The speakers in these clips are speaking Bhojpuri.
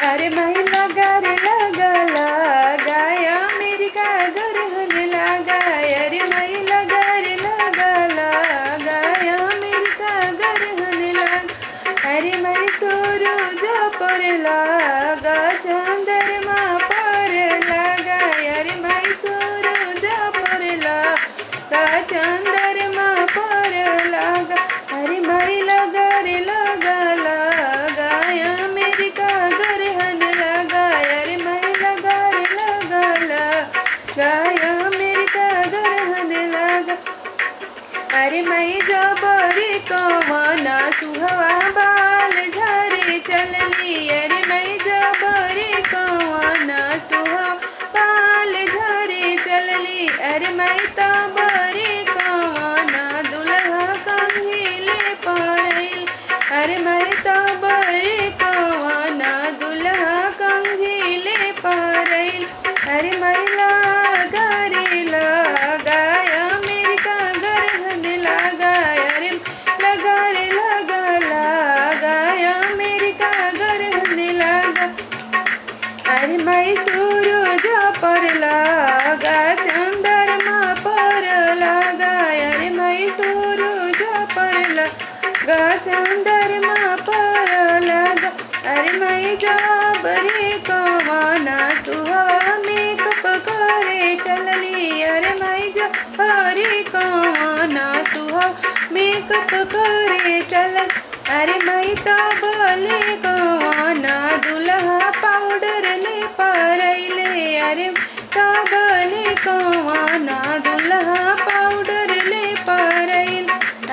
अरे माई लगा रे लगा लगाय अमेरिका गरहन लगाय अरे माई लगा रे लगा लगाय अमेरिका गरहन लग अरे माई सूरज पर लगा चंद्रमा पर लगाय अरे माई सूरज पर लगा चंद्रमा पर लगा अरे माई लगा रे लगा लगाय अमेरिका गरहन लगाय अरे माई लगा रे लगा लगाय अमेरिका गरहन लगा अरे माई जबरी कवना सुहवा बाल झरे चलली अरे माई जबरी कवना सुहवा बाल झरे चलली अरे माई तबरी कवना दुल्हा कंघीले परैल अरे माई तबरी कवना दुल्हा कंघीले परैल अरे माई लगा रे लगाय अमेरिका गरहन लगाय अरे लगा रे लगा लगाय अमेरिका गरहन लगा अरे माई सूरज पर लगा चंद्रमा पर लगाय अरे माई सूरज पर लगा चंद्रमा पर लगा अरे माई जबरी कवना सुहवा मेकअप करे चलली अरे माई जबरी कवना सुहवा मेकअप करे चलल अरे माई तबले कवना दुल्हा पाउडर ले परैले अरे तबले कवना दुल्हा पाउडर ले परैल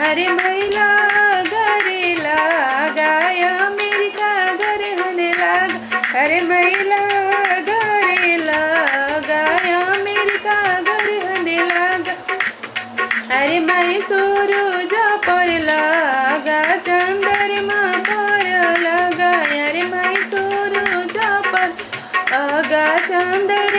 अरे माई लगा रे लगाय अमेरिका गरहन लगा अरे माई लगा रे लगाय अमेरिका गरहन लगा अरे माई सूरज पर लगा चंद्रमा पर लगाय अरे माई सूरज पर लगा चंद्रमा